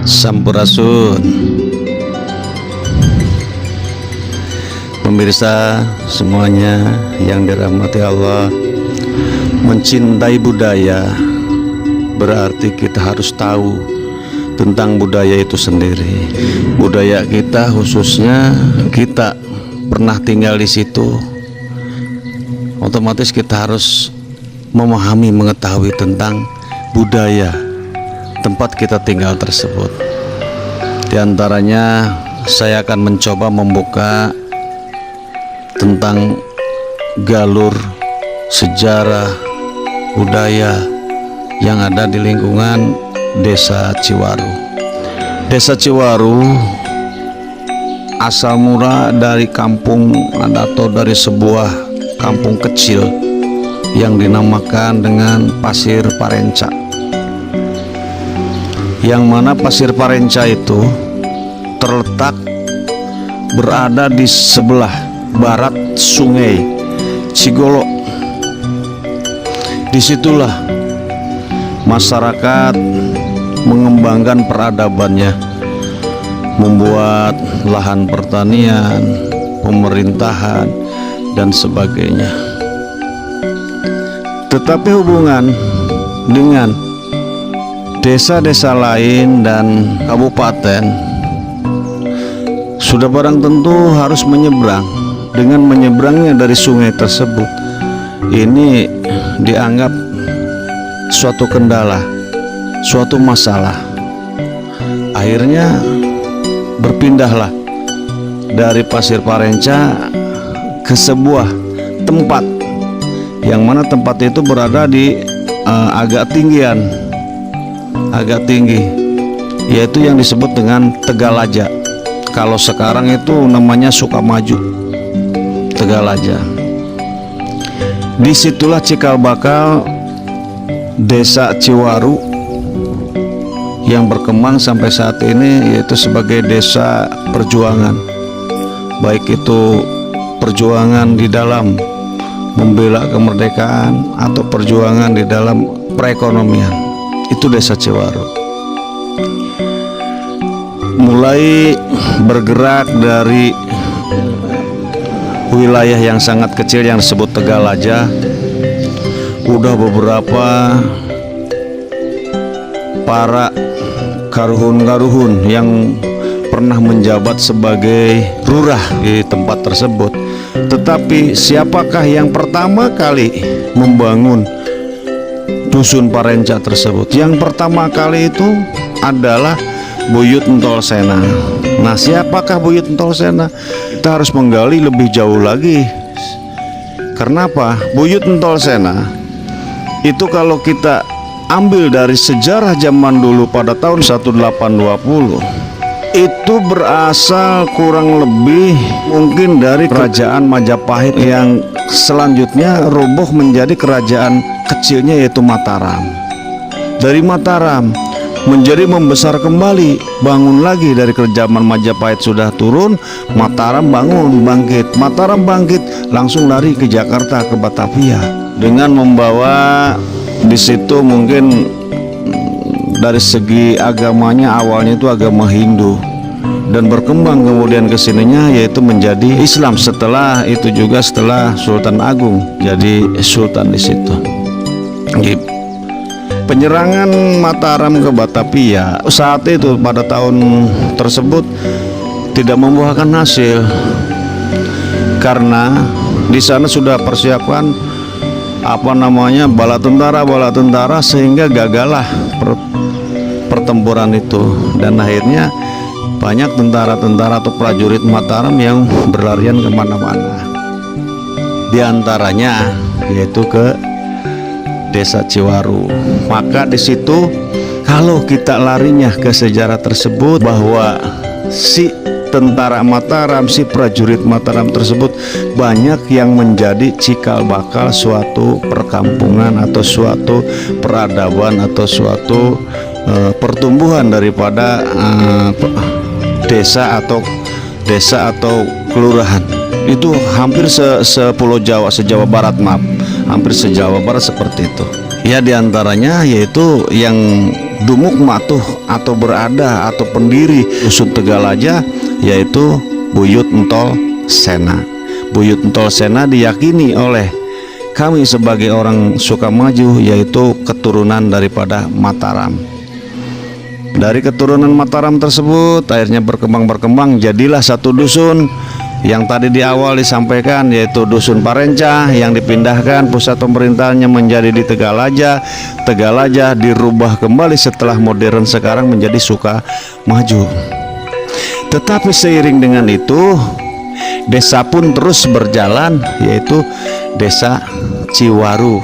Sampurasun. Pemirsa semuanya yang dirahmati Allah, mencintai budaya berarti kita harus tahu tentang budaya itu sendiri. Budaya kita, khususnya kita pernah tinggal di situ, otomatis kita harus memahami, mengetahui tentang budaya tempat kita tinggal tersebut. Di antaranya saya akan mencoba membuka tentang galur sejarah budaya yang ada di lingkungan Desa Ciwaru. Desa Ciwaru asal mula dari kampung atau dari sebuah kampung kecil yang dinamakan dengan Pasir Parenca, yang mana Pasir Parenca itu terletak berada di sebelah barat Sungai Cigolo. Disitulah masyarakat mengembangkan peradabannya, membuat lahan pertanian, pemerintahan, dan sebagainya. Tetapi hubungan dengan desa-desa lain dan kabupaten sudah barang tentu harus menyeberang. Dengan menyeberangnya dari sungai tersebut, ini dianggap suatu kendala, suatu masalah. Akhirnya berpindahlah dari Pasir Parenca ke sebuah tempat, yang mana tempat itu berada di agak tinggi, yaitu yang disebut dengan Tegalaja. Kalau sekarang itu namanya Sukamaju, Tegalaja. Disitulah cikal bakal Desa Ciwaru yang berkembang sampai saat ini, yaitu sebagai desa perjuangan, baik itu perjuangan di dalam membela kemerdekaan atau perjuangan di dalam perekonomian. Itu Desa Ciwaru. Mulai bergerak dari wilayah yang sangat kecil yang disebut Tegalaja, udah beberapa para karuhun-karuhun yang pernah menjabat sebagai lurah di tempat tersebut. Tetapi siapakah yang pertama kali membangun Dusun Parenca tersebut? Yang pertama kali itu adalah Buyut Entolsena. Nah, siapakah Buyut Entolsena? Kita harus menggali lebih jauh lagi. Karena apa? Buyut Entolsena itu kalau kita ambil dari sejarah zaman dulu pada tahun 1820, itu berasal kurang lebih mungkin dari kerajaan Majapahit yang selanjutnya roboh menjadi kerajaan kecilnya, yaitu Mataram. Dari Mataram menjadi membesar kembali, bangun lagi dari kerajaan Majapahit sudah turun, Mataram bangun, bangkit. Mataram bangkit, langsung lari ke Jakarta, ke Batavia, dengan membawa di situ mungkin dari segi agamanya awalnya itu agama Hindu, dan berkembang kemudian kesininya yaitu menjadi Islam. Setelah itu juga setelah Sultan Agung jadi sultan di situ. Penyerangan Mataram ke Batavia saat itu pada tahun tersebut tidak membuahkan hasil, karena di sana sudah persiapkan bala tentara, sehingga gagallah pertempuran itu, dan akhirnya banyak tentara-tentara atau prajurit Mataram yang berlarian kemana-mana. Di antaranya yaitu ke Desa Ciwaru. Maka di situ kalau kita larinya ke sejarah tersebut, bahwa si tentara Mataram, si prajurit Mataram tersebut banyak yang menjadi cikal bakal suatu perkampungan atau suatu peradaban atau suatu pertumbuhan daripada desa atau kelurahan. Itu hampir sepulau Jawa, se-Jawa Barat, maaf, hampir se-Jawa Barat seperti itu. Ya diantaranya yaitu yang dumuk matuh atau berada atau pendiri dusun Tegalaja, yaitu Buyut Entol Sena. Buyut Entol Sena diyakini oleh kami sebagai orang Sukamaju yaitu keturunan daripada Mataram. Dari keturunan Mataram tersebut akhirnya berkembang jadilah satu dusun yang tadi di awal disampaikan, yaitu Dusun Parenca, yang dipindahkan pusat pemerintahannya menjadi di Tegalaja. Tegalaja dirubah kembali setelah modern sekarang menjadi Sukamaju. Tetapi seiring dengan itu desa pun terus berjalan, yaitu Desa Ciwaru.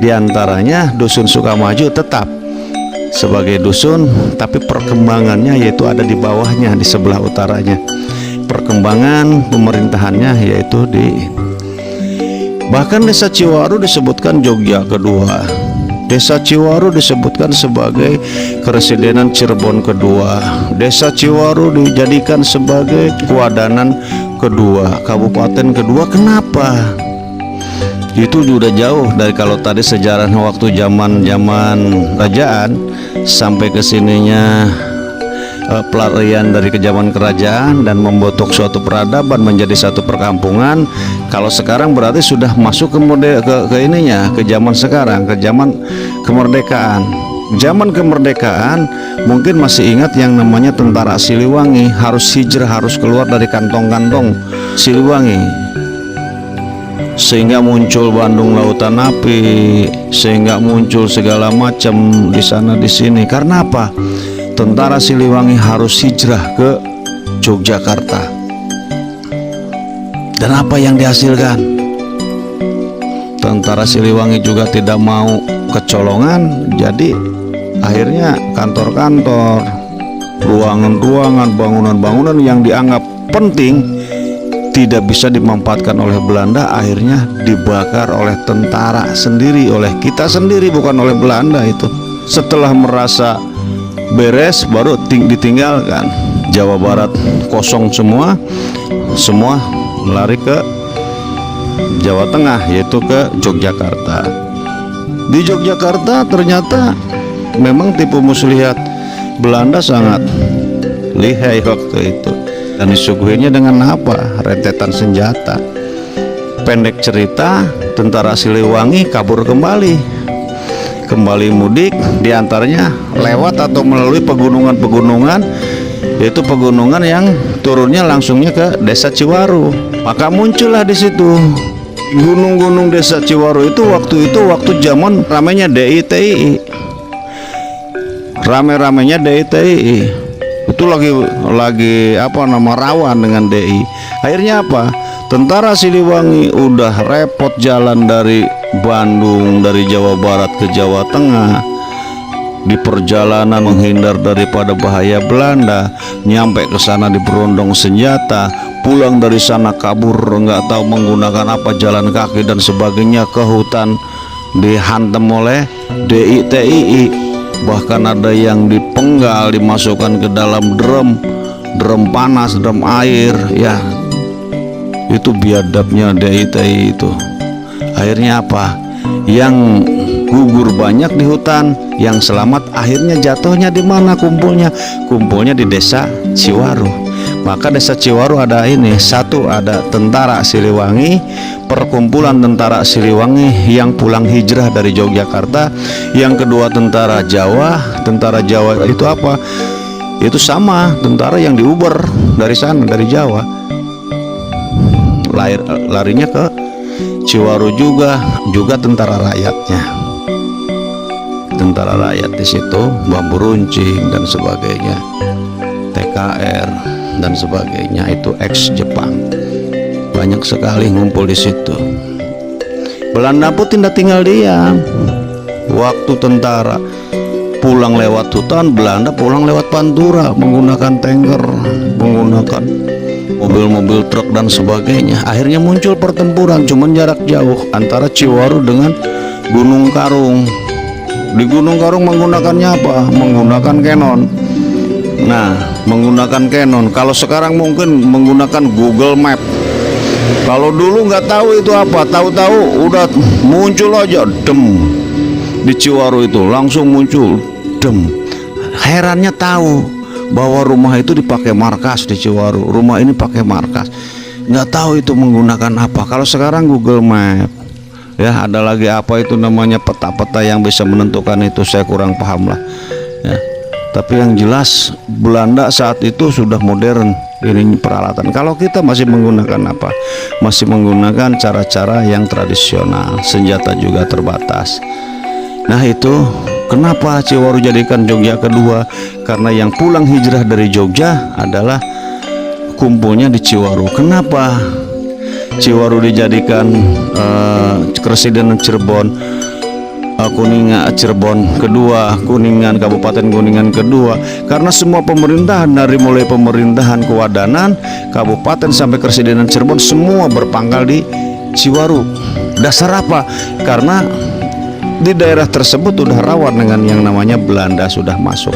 Di antaranya Dusun Sukamaju tetap sebagai dusun, tapi perkembangannya yaitu ada di bawahnya, di sebelah utaranya. Perkembangan pemerintahannya yaitu bahkan Desa Ciwaru disebutkan Jogja kedua. Desa Ciwaru disebutkan sebagai Keresidenan Cirebon kedua. Desa Ciwaru dijadikan sebagai Kuadanan kedua, kabupaten kedua. Kenapa? Itu sudah jauh dari kalau tadi sejarah waktu zaman kerajaan sampai ke sininya pelarian dari zaman kerajaan dan membentuk suatu peradaban menjadi satu perkampungan. Kalau sekarang berarti sudah masuk ke ininya, ke zaman sekarang, ke zaman kemerdekaan. Zaman kemerdekaan mungkin masih ingat yang namanya tentara Siliwangi harus hijrah, harus keluar dari kantong-kantong Siliwangi, sehingga muncul Bandung Lautan Api, sehingga muncul segala macam di sana di sini. Karena apa? Tentara Siliwangi harus hijrah ke Yogyakarta. Dan apa yang dihasilkan? Tentara Siliwangi juga tidak mau kecolongan, jadi akhirnya kantor-kantor, ruangan-ruangan, bangunan-bangunan yang dianggap penting tidak bisa dimanfaatkan oleh Belanda, akhirnya dibakar oleh tentara sendiri, oleh kita sendiri, bukan oleh Belanda itu. Setelah merasa beres baru ditinggalkan. Jawa Barat kosong semua lari ke Jawa Tengah, yaitu ke Yogyakarta. Di Yogyakarta ternyata memang tipu muslihat Belanda sangat lihai waktu itu, dan disuguhinya dengan apa? Rentetan senjata. Pendek cerita, tentara Siliwangi kabur kembali mudik, diantaranya lewat atau melalui pegunungan-pegunungan, yaitu pegunungan yang turunnya langsungnya ke Desa Ciwaru. Maka muncullah di situ gunung-gunung Desa Ciwaru itu waktu zaman ramenya DITI, rame-ramenya DITI. Itu lagi rawan dengan DI. Akhirnya apa? Tentara Siliwangi udah repot jalan dari Bandung, dari Jawa Barat ke Jawa Tengah. Di perjalanan menghindar daripada bahaya Belanda, nyampe ke sana diberondong senjata, pulang dari sana kabur nggak tahu menggunakan apa, jalan kaki dan sebagainya, ke hutan dihantam oleh DITI. Bahkan ada yang dipenggal, dimasukkan ke dalam drum panas, drum air. Ya, itu biadabnya DITI itu. Akhirnya apa? Yang gugur banyak di hutan, yang selamat akhirnya jatuhnya di mana kumpulnya? Kumpulnya di Desa Ciwaru. Maka Desa Ciwaru ada satu, ada tentara Siliwangi, perkumpulan tentara Siliwangi yang pulang hijrah dari Yogyakarta. Yang kedua tentara Jawa. Tentara Jawa itu apa? Itu sama tentara yang diuber dari sana, dari Jawa, larinya ke Ciwaru juga tentara rakyatnya. Tentara rakyat di situ, bambu runcing dan sebagainya, TKR dan sebagainya, itu ex Jepang. Banyak sekali ngumpul di situ. Belanda pun tidak tinggal diam. Waktu tentara pulang lewat hutan, Belanda pulang lewat Pantura menggunakan tanker, menggunakan mobil-mobil truk dan sebagainya. Akhirnya muncul pertempuran cuman jarak jauh antara Ciwaru dengan Gunung Karung. Di Gunung Karung menggunakannya apa? Menggunakan Canon. Nah, menggunakan Canon. Kalau sekarang mungkin menggunakan Google Map. Kalau dulu nggak tahu itu apa, tahu-tahu udah muncul aja dem di Ciwaru itu, langsung muncul dem. Herannya tahu bahwa rumah itu dipakai markas di Ciwaru, rumah ini pakai markas, nggak tahu itu menggunakan apa. Kalau sekarang Google Map, ya ada lagi apa itu namanya peta-peta yang bisa menentukan itu, saya kurang paham lah ya. Tapi yang jelas Belanda saat itu sudah modern ini peralatan. Kalau kita masih menggunakan apa? Masih menggunakan cara-cara yang tradisional, senjata juga terbatas. Nah itu kenapa Ciwaru jadikan Jogja kedua? Karena yang pulang hijrah dari Jogja adalah kumpulnya di Ciwaru. Kenapa Ciwaru dijadikan Kresidenan Cirebon, Kuningan Cirebon kedua, Kuningan Kabupaten Kuningan kedua? Karena semua pemerintahan dari mulai pemerintahan kewadanan kabupaten sampai Kresidenan Cirebon semua berpangkal di Ciwaru. Dasar apa? Karena di daerah tersebut sudah rawan dengan yang namanya Belanda sudah masuk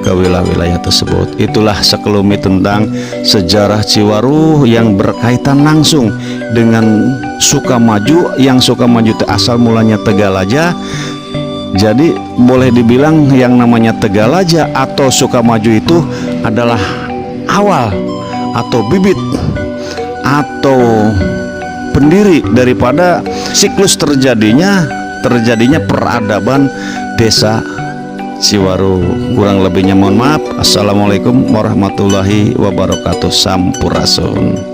ke wilayah-wilayah tersebut. Itulah sekelumit tentang sejarah Ciwaru yang berkaitan langsung dengan Sukamaju. Yang Sukamaju itu asal mulanya Tegalaja. Jadi boleh dibilang yang namanya Tegalaja atau Sukamaju itu adalah awal atau bibit atau pendiri daripada siklus terjadinya peradaban desa Ciwaru. Kurang lebihnya mohon maaf. Assalamualaikum warahmatullahi wabarakatuh. Sampurasun.